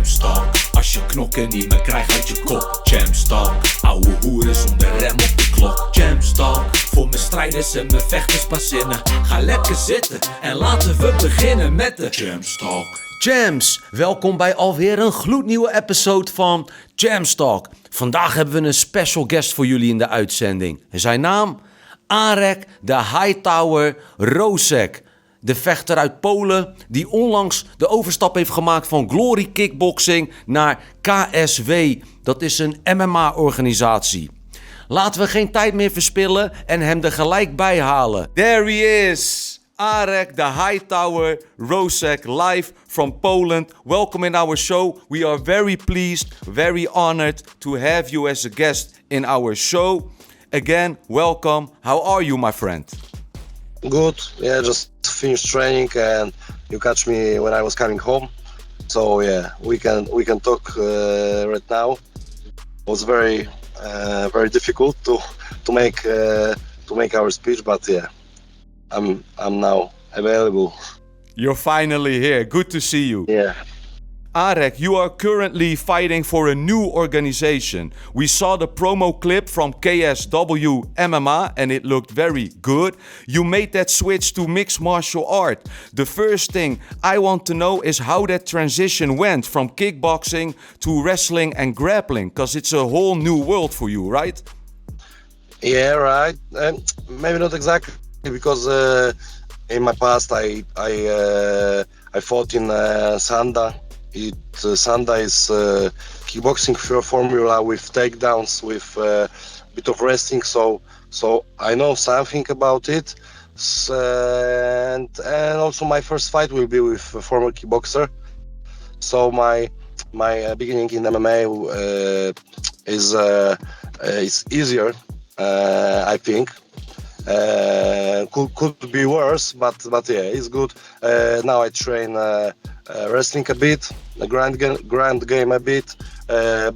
Jamstalk, als je knokken niet meer krijgt uit je kop. Jamstalk, ouwe hoeren zonder rem op de klok. Jamstalk, voor mijn strijders en mijn vechters pas zinnen. Ga lekker zitten en laten we beginnen met de Jamstalk. Jams, welkom bij alweer een gloednieuwe episode van Jamstalk. Vandaag hebben we een special guest voor jullie in de uitzending. Zijn naam? Arek de Hightower Wrzosek. De vechter uit Polen die onlangs de overstap heeft gemaakt van Glory Kickboxing naar KSW. Dat is een MMA-organisatie. Laten we geen tijd meer verspillen en hem er gelijk bij halen. There he is! Arek the Hightower Wrzosek, live from Poland. Welcome in our show. We are very pleased, very honored to have you as a guest in our show. Again, welcome. How are you, my friend? Good. Yeah, just finished training and you catch me when I was coming home. So yeah, we can talk right now. It was very difficult to make our speech, but yeah, I'm now available. You're finally here. Good to see you. Yeah. Arek, you are currently fighting for a new organization. We saw the promo clip from KSW MMA and it looked very good. You made that switch to mixed martial art. The first thing I want to know is how that transition went from kickboxing to wrestling and grappling, because it's a whole new world for you, right? Yeah, right. Maybe not exactly, because in my past I fought in Sanda. Sanda is kickboxing formula with takedowns, with a bit of wrestling, so I know something about it. And also my first fight will be with a former kickboxer. So my beginning in MMA is easier, I think. Could be worse, but yeah, it's good. Now I train wrestling a bit, grand game a bit,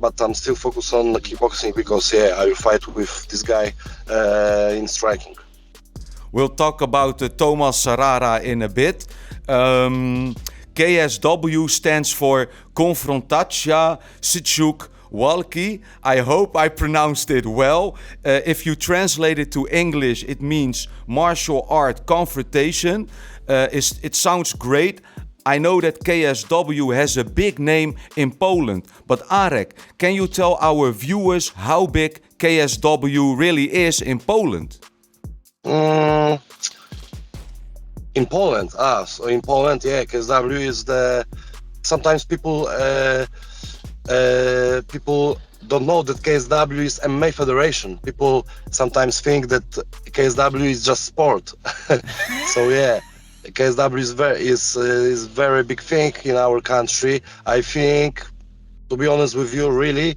but I'm still focused on kickboxing because yeah, I will fight with this guy in striking. We'll talk about Thomas Sarara in a bit. KSW stands for Konfrontacja Sztuk Walki. I hope I pronounced it well. If you translate it to English, it means martial art confrontation. It sounds great. I know that KSW has a big name in Poland, but Arek, can you tell our viewers how big KSW really is in Poland? In Poland, so in Poland, yeah, KSW is sometimes people don't know that KSW is MMA Federation. People sometimes think that KSW is just sport. So yeah, KSW is very big thing in our country. I think, to be honest with you, really,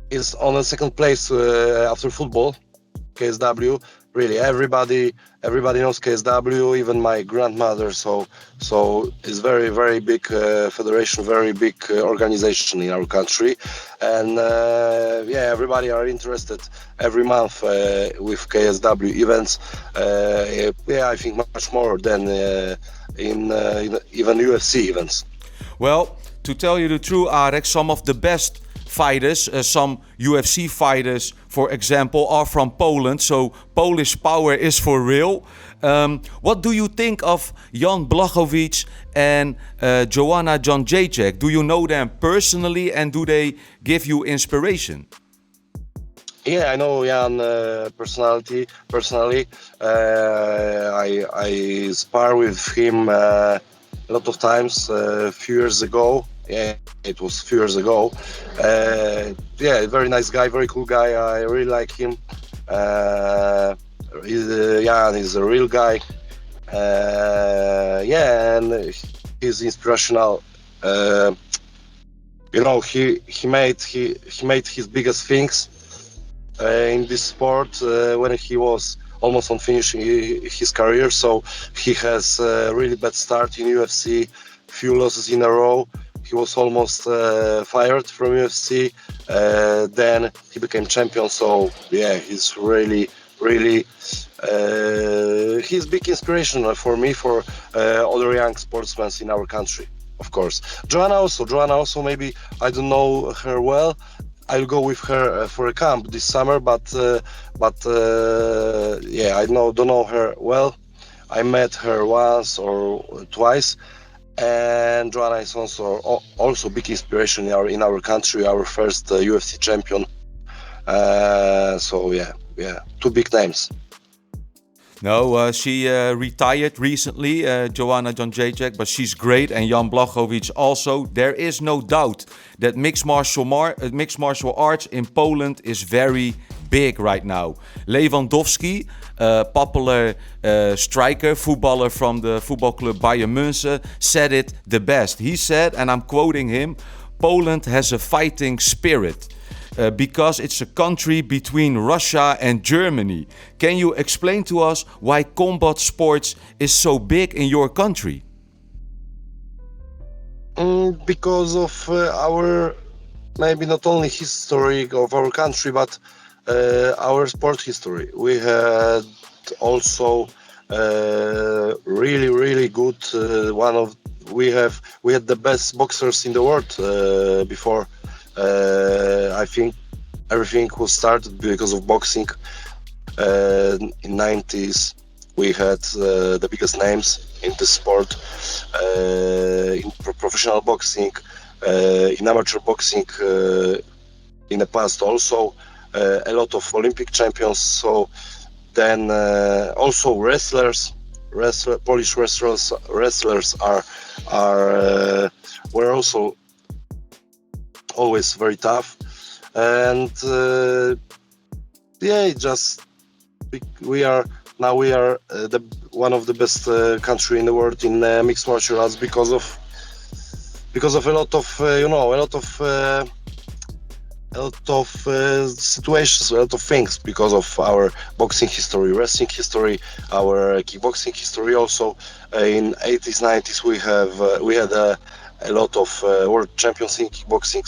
is on the second place after football. KSW, really, everybody knows KSW, even my grandmother. So it's very big federation, very big organization in our country, and yeah, everybody are interested every month with KSW events. Yeah, I think much more than in even UFC events. Well, to tell you the truth, Arek, some of the best fighters, some UFC fighters, for example, are from Poland, so Polish power is for real. What do you think of Jan Blachowicz and Joanna Jędrzejczyk? Do you know them personally and do they give you inspiration? Yeah, I know Jan personally. I spar with him a lot of times a few years ago. Yeah, it was a few years ago. Yeah, very nice guy, very cool guy. I really like him. He's a real guy. Yeah, and he's inspirational. You know, he made his biggest things in this sport when he was almost on finishing his career. So he has a really bad start in UFC, few losses in a row. He was almost fired from UFC. Then he became champion. So yeah, he's really he's big inspiration for me, for other young sportsmen in our country. of course. Joanna also maybe I don't know her well. I'll go with her for a camp this summer, but yeah, I don't know her well. I met her once or twice, and Joanna is also big inspiration in our country, our first UFC champion. So yeah, two big names. No, she retired recently, Joanna Jędrzejczyk, but she's great, and Jan Blachowicz also. There is no doubt that mixed martial arts in Poland is very big right now. Lewandowski, popular striker, voetballer from the football club Bayern München, said it the best. He said, and I'm quoting him, "Poland has a fighting spirit. Because it's a country between Russia and Germany." Can you explain to us why combat sports is so big in your country? Because of our, maybe not only history of our country, but our sport history. We had also really good we had the best boxers in the world before. I think everything was started because of boxing. In 90s, we had the biggest names in the sport, in professional boxing, in amateur boxing. In the past, also a lot of Olympic champions. So then also Polish wrestlers were also always very tough, and we are one of the best country in the world in mixed martial arts because of a lot of situations, a lot of things, because of our boxing history, wrestling history, our kickboxing history. Also, in 80s, 90s, we had a lot of world champions in kickboxing.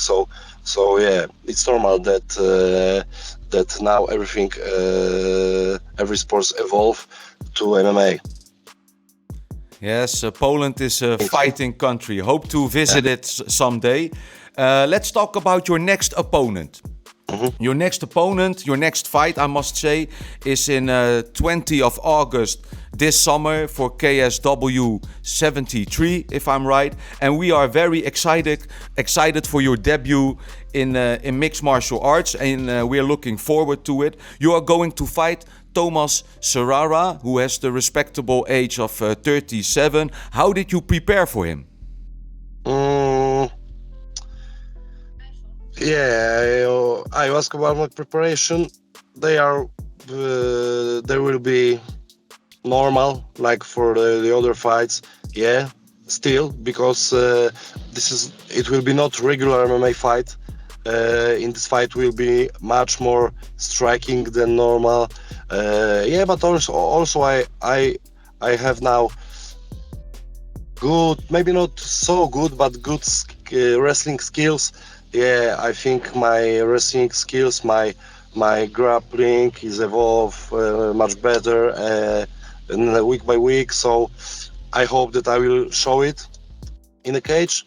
So yeah, it's normal that now every sports evolve to MMA. Yes, Poland is a fighting country. Hope to visit it someday. Let's talk about your next opponent. Mm-hmm. Your next fight, I must say, is in 20th of August this summer for KSW 73, if I'm right. And we are very excited for your debut in mixed martial arts, and we are looking forward to it. You are going to fight Thomas Serrara, who has the respectable age of 37. How did you prepare for him? Yeah, I ask about my preparation. They will be normal, like for the other fights. Yeah, still, because it will be not regular MMA fight. In this fight will be much more striking than normal. Yeah, but also I have now good, maybe not so good, but good wrestling skills. Yeah, I think my wrestling skills, my grappling is evolved much better week by week. So I hope that I will show it in the cage.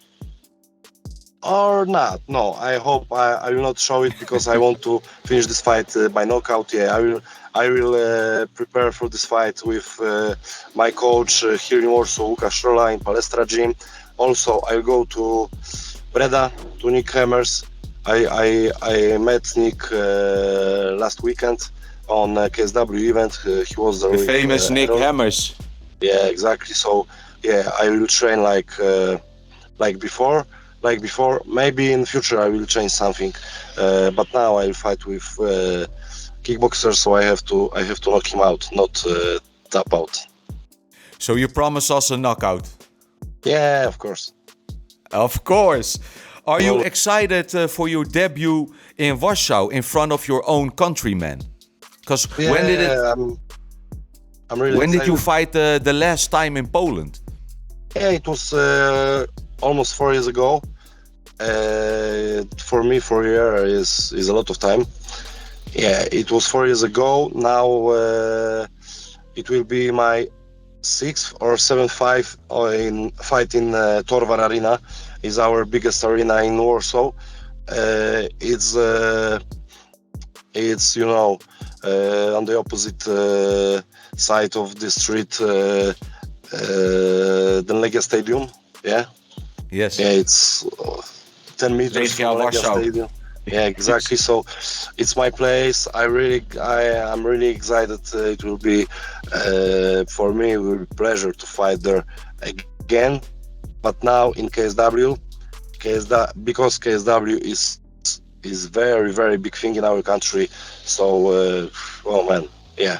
Or not. No, I hope I will not show it, because I want to finish this fight by knockout. Yeah, I will prepare for this fight with my coach here in Warsaw, Łukasz in Palestra Gym. Also, I'll go to Breda, to Nick Hammers. I met Nick last weekend on KSW event. He was the famous Nick Hammers. Yeah, exactly. So yeah, I will train like before. Maybe in the future I will change something, but now I'll fight with kickboxer, so I have to knock him out, not tap out. So you promise us a knockout? Yeah, of course. Of course. Are you excited for your debut in Warsaw in front of your own countrymen? Because yeah, when did it? I'm really. When excited. did you fight the last time in Poland? Yeah, it was almost 4 years ago. For me, 4 years is a lot of time. Yeah, it was 4 years ago. Now it will be my 6 or 7 fight in Torvar Arena. Is our biggest arena in Warsaw. It's on the opposite side of the street, the Legia Stadium. Yeah. Yes. Yeah, it's 10 meters Legia from Legia Warsaw. Stadium. Yeah, exactly. So it's my place. I'm really excited. It will be for me. It will be a pleasure to fight there again. But now in KSW, because KSW is very, very big thing in our country. So, oh man, yeah.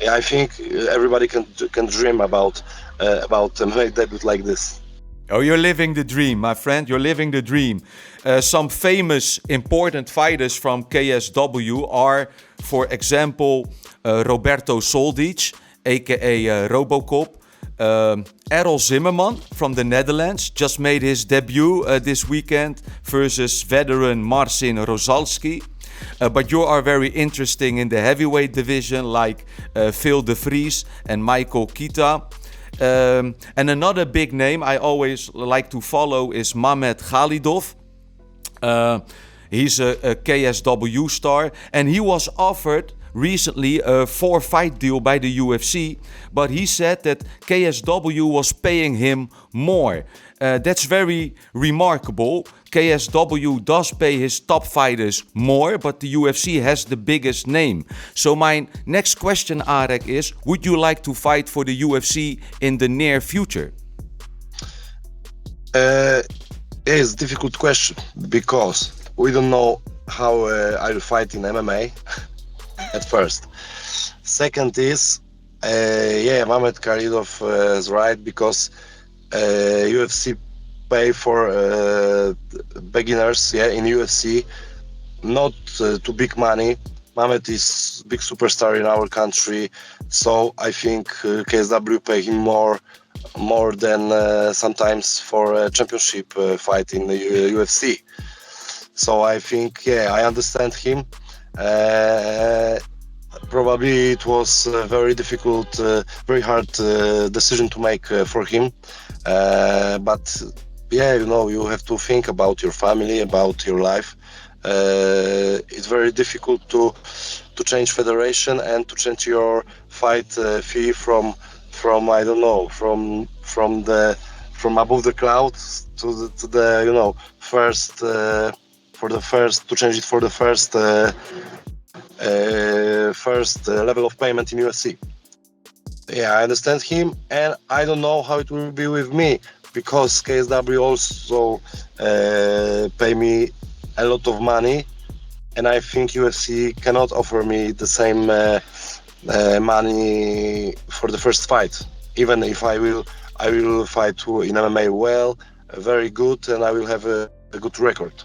I think everybody can dream about my debut like this. Oh, you're living the dream, my friend. You're living the dream. Some famous, important fighters from KSW are, for example, Roberto Soldic, aka Robocop. Errol Zimmerman from the Netherlands just made his debut this weekend versus veteran Marcin Rosalski. But you are very interesting in the heavyweight division, like Phil de Vries and Michael Kita. And another big name I always like to follow is Mamed Khalidov. He's a KSW star, and he was offered recently a 4-fight deal by the UFC, but he said that KSW was paying him more. That's very remarkable. KSW does pay his top fighters more, but the UFC has the biggest name. So my next question, Arek, is: would you like to fight for the UFC in the near future? It's a difficult question because we don't know how I will fight in MMA at first. Second is, Mamed Khalidov is right, because UFC pay for beginners, in UFC, not too big money. Mamed is big superstar in our country, so I think KSW pay him more than sometimes for a championship fight in the UFC. So I think, I understand him. Probably it was a very difficult, very hard decision to make for him. But you have to think about your family, about your life. It's very difficult to change federation and to change your fight fee from I don't know, from above the clouds to the first to change it for the first level of payment in UFC. I understand him, and I don't know how it will be with me, because KSW also pay me a lot of money, and I think UFC cannot offer me the same money for the first fight. Even if I will fight in MMA well, very good, and I will have a good record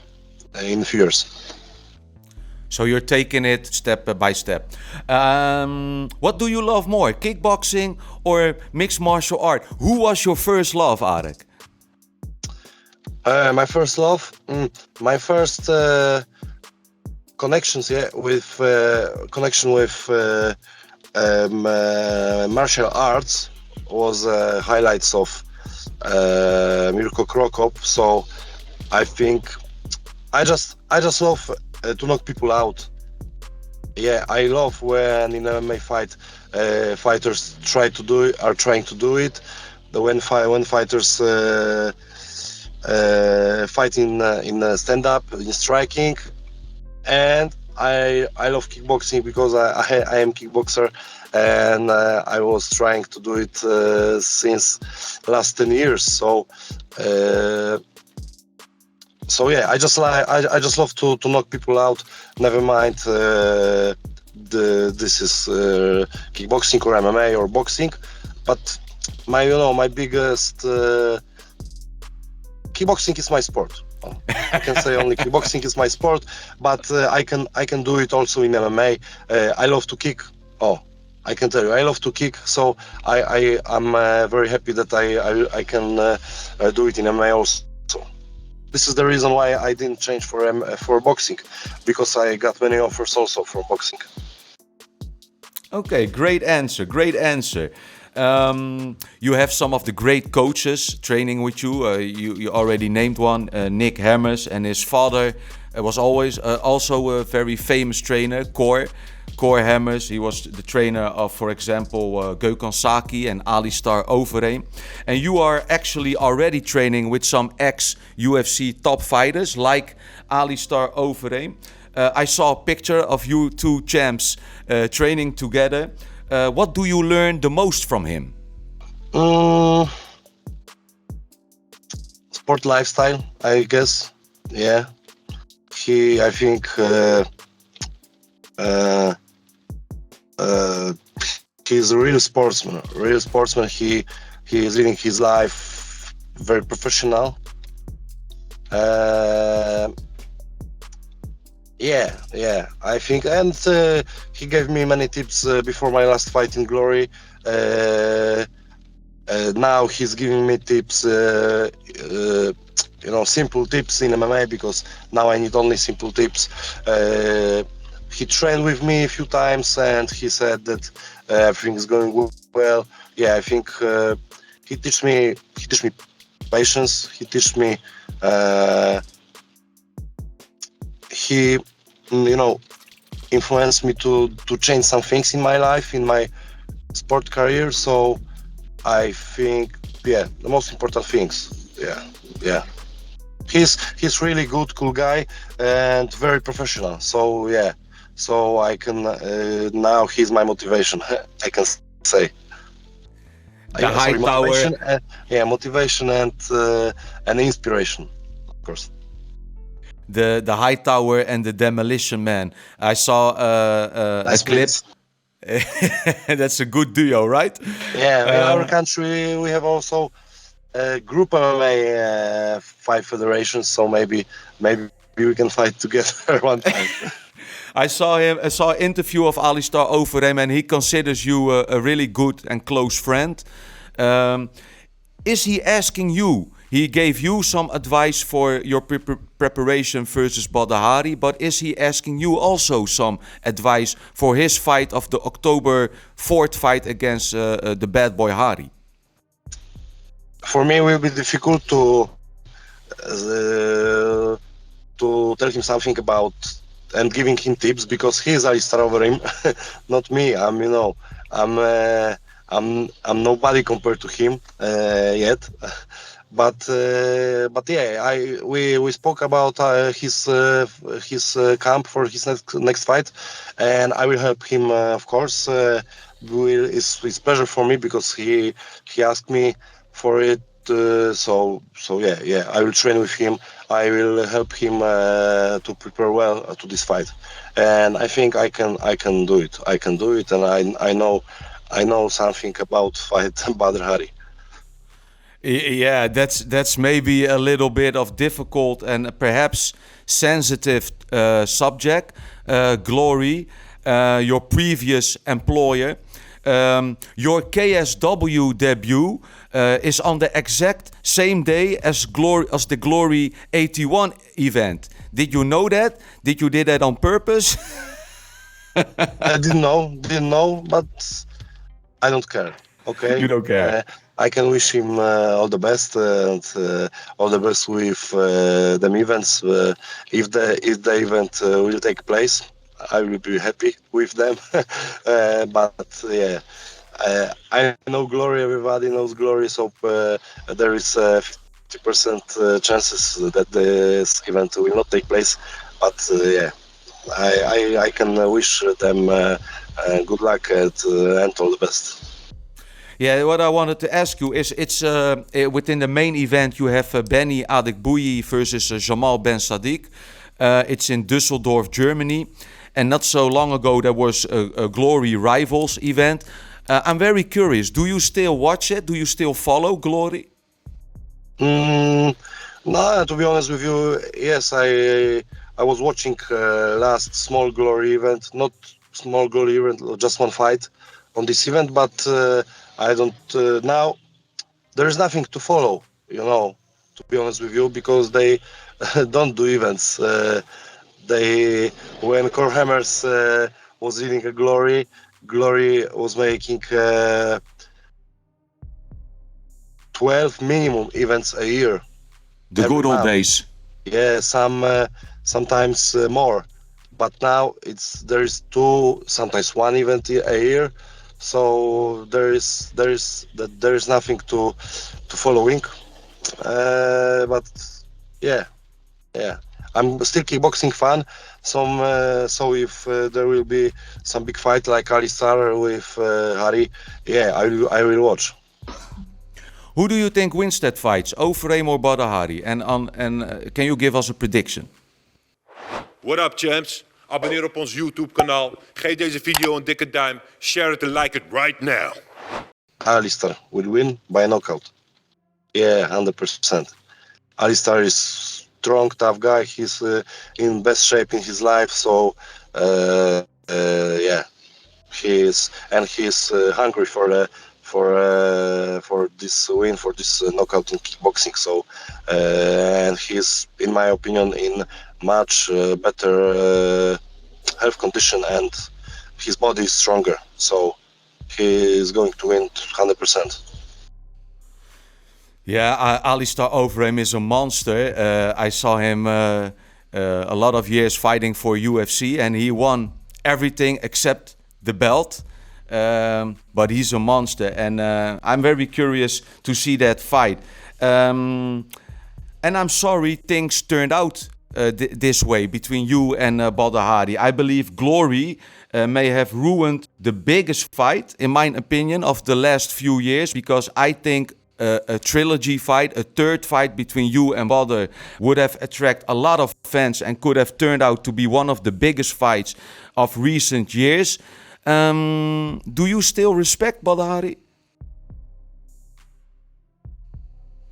in a few years. So you're taking it step by step. What do you love more, kickboxing or mixed martial art? Who was your first love, Arek? My first love, my first connections, with martial arts was highlights of Mirko Krokop. So I think I just love to knock people out. I love when in MMA fight fighters are trying to do it. When fighters fight in stand-up, in striking, and I love kickboxing because I am kickboxer, and I was trying to do it since last 10 years. So I just love to knock people out. Never mind this is kickboxing or MMA or boxing, but my biggest kickboxing is my sport. I can say only kickboxing is my sport, but I can do it also in MMA. I love to kick. I can tell you, I love to kick. So I'm very happy that I can do it in MMA also. This is the reason why I didn't change for boxing, because I got many offers also for boxing. Okay, great answer. You have some of the great coaches training with you. You already named one, Nick Hammers, and his father was always also a very famous trainer, Cor Hammers. He was the trainer of, for example, Gökhan Saki and Alistar Overeem. And you are actually already training with some ex-UFC top fighters like Alistar Overeem. I saw a picture of you two champs training together. What do you learn the most from him? Sport lifestyle, I guess. Yeah. I think he's a real sportsman. He is living his life very professional. Yeah, I think, and he gave me many tips before my last fight in Glory. Now he's giving me tips, simple tips in MMA, because now I need only simple tips. He trained with me a few times, and he said that everything is going well. Yeah, I think he teach me patience. He teach me. He influenced me to change some things in my life, in my sport career. So I think, the most important things. Yeah. He's really good, cool guy, and very professional. So I can now he's my motivation. I can say. Hightower. Motivation and inspiration, of course. The Hightower and the Demolition Man. I saw a clip. That's a good duo, right? Yeah, in our country we have also group MMA 5 federations, so maybe we can fight together one time. I saw an interview of Alistar Overeem, and he considers you a really good and close friend. Is he asking you? He gave you some advice for your preparation versus Badr Hari, but is he asking you also some advice for his fight of the October 4th fight against the bad boy Hari? For me, it will be difficult to tell him something about and giving him tips, because he is Alistar Overeem, not me. I'm nobody compared to him yet. But we spoke about his camp for his next fight, and I will help him. Of course, it's pleasure for me, because he asked me for it. So I will train with him. I will help him to prepare well to this fight, and I think I can do it. I can do it, and I know something about fight Badr Hari. Yeah, that's maybe a little bit of difficult and perhaps sensitive subject. Glory, your previous employer, your KSW debut is on the exact same day as the Glory 81 event. Did you know that? Did you did that on purpose? I didn't know, but I don't care. Okay, you don't care. I can wish him all the best and all the best with them events. If the event will take place, I will be happy with them. I know Glory. Everybody knows Glory, so there is 50% chances that this event will not take place. But I can wish them good luck and all the best. Yeah, what I wanted to ask you is, it's within the main event you have Benny Adekbouyi versus Jamal Ben Sadiq. It's in Düsseldorf, Germany, and not so long ago there was a Glory Rivals event. I'm very curious. Do you still watch it? Do you still follow Glory? No, to be honest with you, yes, I was watching last small Glory event, not small Glory event, just one fight on this event, but I don't now. There is nothing to follow, to be honest with you, because they don't do events. When Core Hammers was leading a Glory was making 12 minimum events a year. The Every good old month. days. Yeah, sometimes more, but now there is two, sometimes one event a year, so there is nothing to following. But yeah, I'm still kickboxing fan. So if there will be some big fight like Alistar with Harry, yeah, I will watch. Who do you think wins that fight, Overeem or Badr Hari? And can you give us a prediction? What up, champs? Abonneer op ons YouTube-kanaal. Geef deze video een dikke duim. Share it and like it right now. Alistar will win by knockout. Yeah, 100%. Alistar is strong, tough guy. He's in best shape in his life. So yeah, he's hungry for this win, for this knockout in kickboxing. So and he's, in my opinion, in much better health condition, and his body is stronger. So he is going to win 100%. Yeah, Alistar Overeem is a monster. I saw him a lot of years fighting for UFC, and he won everything except the belt. But he's a monster, and I'm very curious to see that fight. And I'm sorry things turned out this way between you and Badr Hari. I believe Glory may have ruined the biggest fight, in my opinion, of the last few years, because I think a trilogy fight, a third fight between you and Badr would have attracted a lot of fans and could have turned out to be one of the biggest fights of recent years. Do you still respect Badr Hari?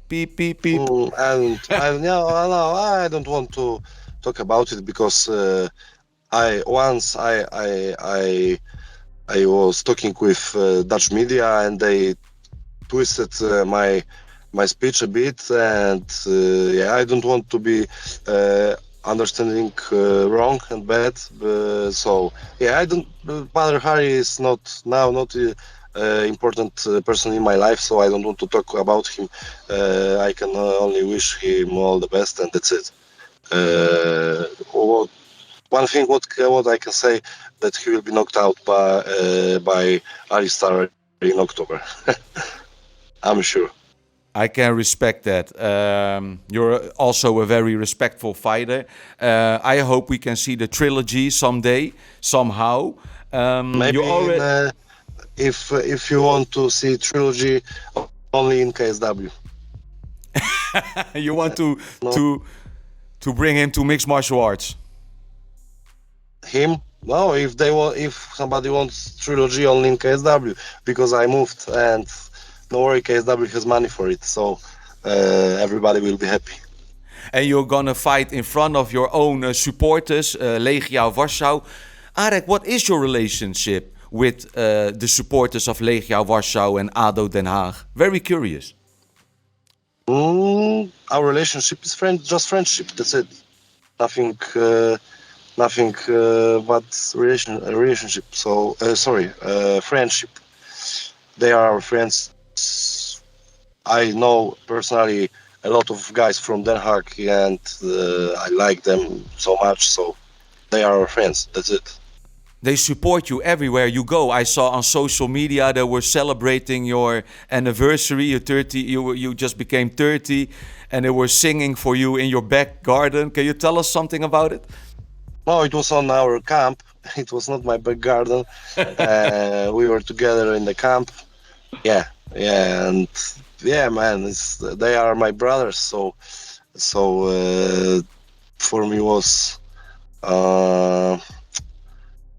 Beep, beep, beep. And I don't want to talk about it because I was talking with Dutch media, and they twisted my speech a bit, and yeah, I don't want to be understanding wrong and bad. So yeah, Badr Hari is not important person in my life, so I don't want to talk about him. I can only wish him all the best, and that's it. One thing what I can say, that he will be knocked out by Alistar in October. I'm sure. I can respect that. You're also a very respectful fighter. I hope we can see the trilogy someday, somehow. Maybe if you want to see trilogy, only in KSW. You want to bring him to mixed martial arts? Him? No, if somebody wants trilogy, only in KSW, because I moved, and no worry, KSW has money for it, so everybody will be happy. And you're gonna fight in front of your own supporters, Legia Warschau. Arek, what is your relationship with the supporters of Legia Warschau and ADO Den Haag? Very curious. Our relationship is just friendship. That's it. Nothing but relationship. So friendship. They are our friends. I know personally a lot of guys from Den Haag, and I like them so much. So they are our friends. That's it. They support you everywhere you go. I saw on social media they were celebrating your anniversary. You just became 30, and they were singing for you in your back garden. Can you tell us something about it? No, it was on our camp. It was not my back garden. We were together in the camp. Yeah, and yeah, man, they are my brothers. So for me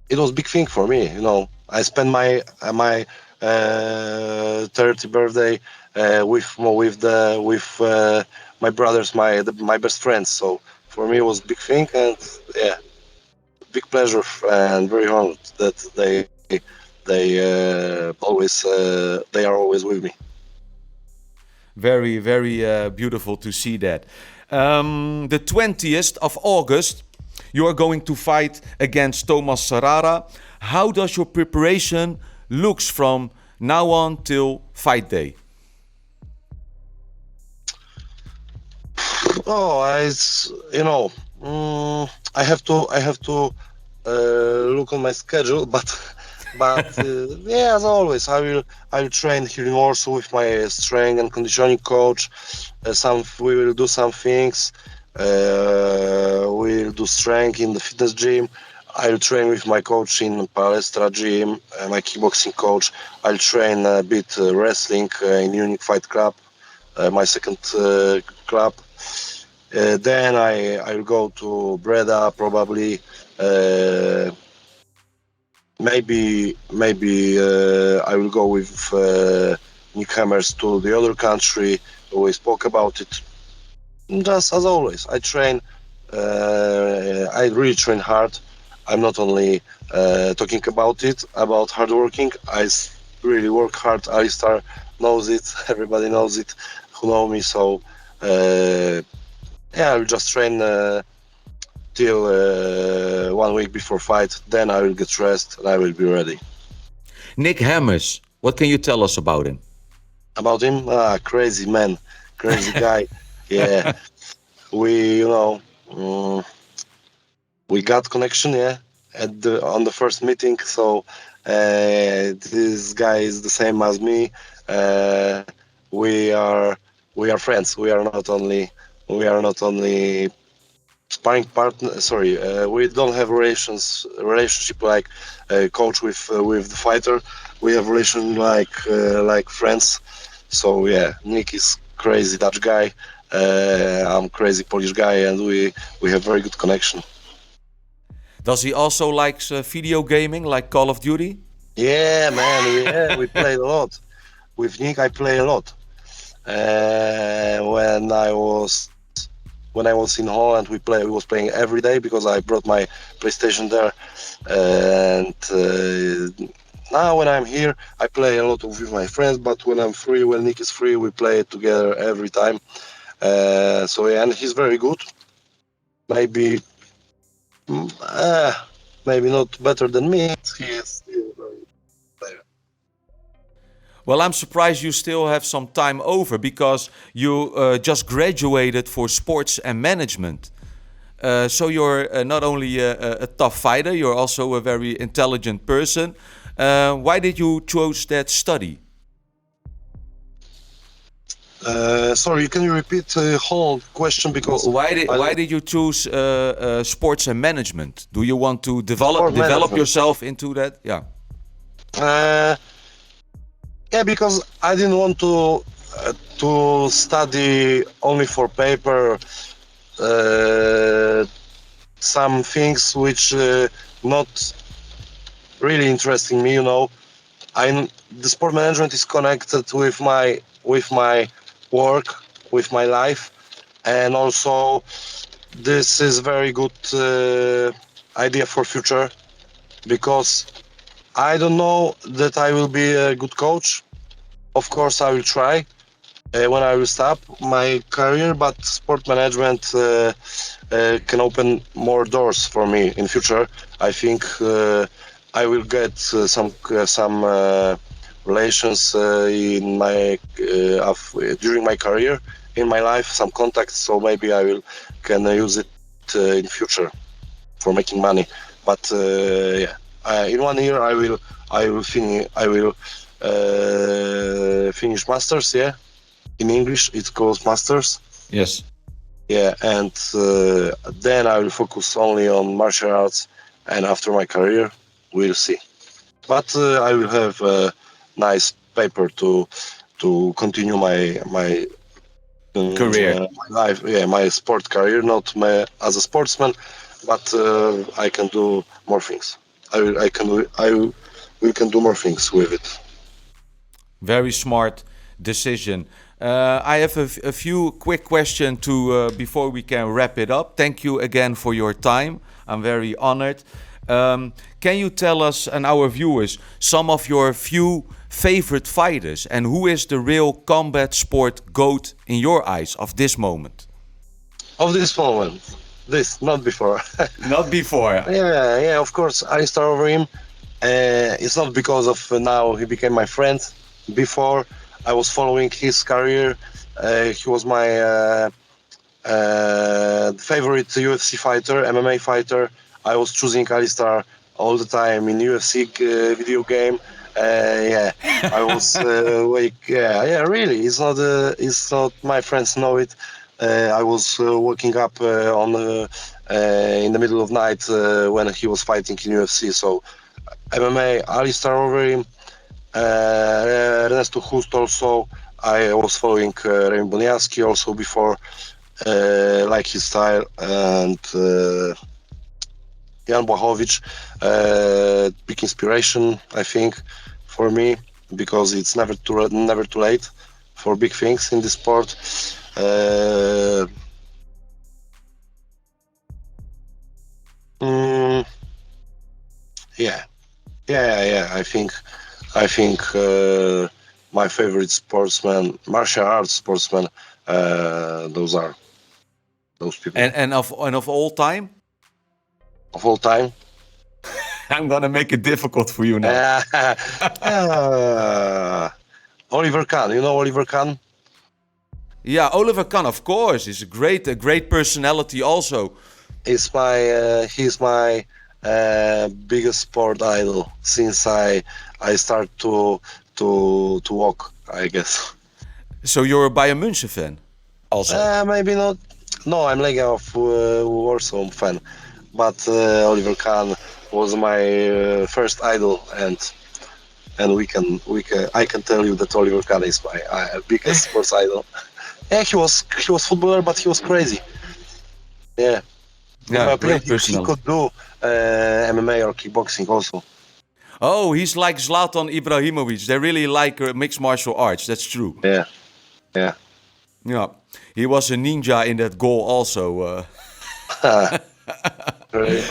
it was big thing for me. You know, I spent my 30th birthday with my brothers, my best friends. So for me it was big thing, and yeah, big pleasure, and very honored that they are always with me. Very, very beautiful to see that. The 20th of August, you are going to fight against Thomas Serrara. How does your preparation looks from now on till fight day? Oh, I have to look on my schedule, but yeah, as always, I will train here in Warsaw with my strength and conditioning coach. We will do some things. We'll do strength in the fitness gym. I'll train with my coach in Palestra gym, my kickboxing coach. I'll train a bit wrestling in Unique Fight Club, my second club. Then I'll go to Breda probably. Maybe I will go with newcomers to the other country. We spoke about it. Just as always, I train. I really train hard. I'm not only talking about it, about hard working. Really work hard. Alistar knows it. Everybody knows it who know me. So yeah, I will just train till 1 week before fight. Then I will get rest and I will be ready. Nick Hammers, what can you tell us about him? About him, crazy man, crazy guy. Yeah, we we got connection. Yeah, on the first meeting. So this guy is the same as me. We are friends. We are not only sparring partner. Sorry, we don't have relationship like coach with the fighter. We have relation like friends. So yeah, Nick is crazy Dutch guy. I'm crazy Polish guy, and we have very good connection. Does he also likes video gaming, like Call of Duty? Yeah, man. We played a lot. With Nick, I play a lot. When I was in Holland, we was playing every day because I brought my PlayStation there. And now when I'm here, I play a lot with my friends. But when I'm free, when Nick is free, we play it together every time. So yeah, and he's very good. Maybe not better than me. He is still very good player. Well, I'm surprised you still have some time over because you just graduated for sports and management. So you're not only a tough fighter, you're also a very intelligent person. Why did you choose that study? Sorry, can you repeat the whole question? Because why did you choose sports and management? Do you want to develop yourself into that? Yeah. Yeah, because I didn't want to study only for paper. Some things which not really interesting me. The sport management is connected with my work, with my life, and also this is very good idea for future, because I don't know that I will be a good coach. Of course, I will try when I will stop my career, but sport management can open more doors for me in future. I think I will get some relations in my during my career, in my life, some contacts. So maybe I can use it in future for making money. But yeah. In 1 year, I will finish masters. Yeah, in English it calls masters. Yes. Yeah, and then I will focus only on martial arts. And after my career, we'll see. But I will have a nice paper to continue my career, my life. Yeah, my sport career, not as a sportsman, but I can do more things. We can do more things with it. Very smart decision. I have a few quick questions before we can wrap it up. Thank you again for your time. I'm very honored. Can you tell us and our viewers some of your few favorite fighters, and who is the real combat sport GOAT in your eyes of this moment? Of this moment. Not before. Not before. Yeah, of course, I start over him. It's not because of now he became my friend. Before, I was following his career. He was my the favorite UFC fighter, MMA fighter. I was choosing Alistar all the time in UFC video game. I was really. It's not. My friends know it. I was waking up in the middle of night when he was fighting in UFC. So MMA, Alistar over him. Ernesto Hust also. I was following Remy Boniaski also before, like his style, and Jan Błachowicz, big inspiration, I think, for me, because it's never too late for big things in the sport. I think my favorite sportsman, martial arts sportsman, those people. And of all time? Of all time? I'm gonna make it difficult for you now. Oliver Kahn, you know Oliver Kahn? Yeah, Oliver Kahn, of course. He's a great personality also. He's my biggest sport idol since I start to walk, I guess. So you're a Bayern München fan also? Maybe not. No, I'm Legia of Warsaw fan. But Oliver Kahn was my first idol, and I can tell you that Oliver Kahn is my biggest sports idol. Yeah, he was footballer, but he was crazy. Yeah. Great personality. He could do MMA or kickboxing also. Oh, he's like Zlatan Ibrahimovic. They really like mixed martial arts. That's true. Yeah. Yeah. He was a ninja in that goal also.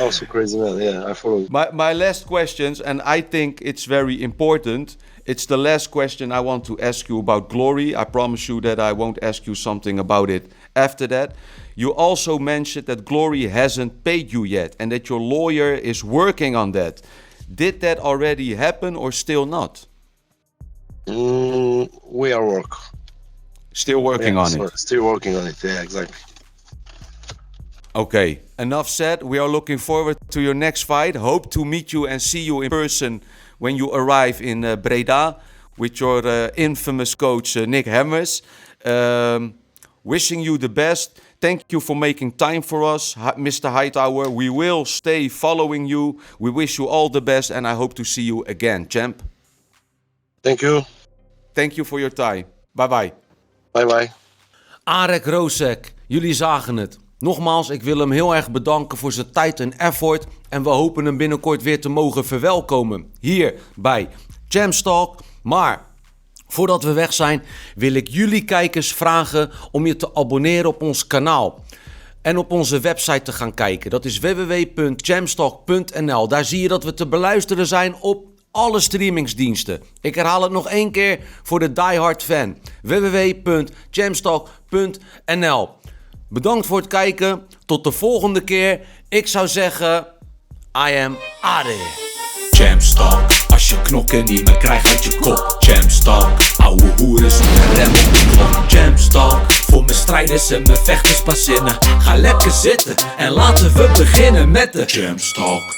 Also crazy man. Yeah, I follow. My last questions, and I think it's very important. It's the last question I want to ask you about glory. I promise you that I won't ask you something about it after that. You also mentioned that glory hasn't paid you yet and that your lawyer is working on that. Did that already happen or still not? We are still working on it. Still working on it. Yeah, exactly. Okay, enough said. We are looking forward to your next fight. Hope to meet you and see you in person when you arrive in Breda with your infamous coach Nick Hammers. Wishing you the best. Thank you for making time for us, Mr. Hightower. We will stay following you. We wish you all the best and I hope to see you again, champ. Thank you. Thank you for your time. Bye-bye. Bye-bye. Arek Wrzosek, jullie zagen het. Nogmaals, ik wil hem heel erg bedanken voor zijn tijd en effort. En we hopen hem binnenkort weer te mogen verwelkomen hier bij Jamstalk. Maar voordat we weg zijn, wil ik jullie kijkers vragen om je te abonneren op ons kanaal. En op onze website te gaan kijken. Dat is www.jamstalk.nl. Daar zie je dat we te beluisteren zijn op alle streamingsdiensten. Ik herhaal het nog 1 keer voor de diehard fan. www.jamstalk.nl. Bedankt voor het kijken. Tot de volgende keer. Ik zou zeggen, I am Arek. Jamstalk, als je knokken niet meer krijgt uit je kop. Jamstalk, ouwe hoeren zonder rem op de klok. Jamstalk, voor mijn strijders en mijn vechters pas zinnen. Ga lekker zitten en laten we beginnen met de Jamstalk.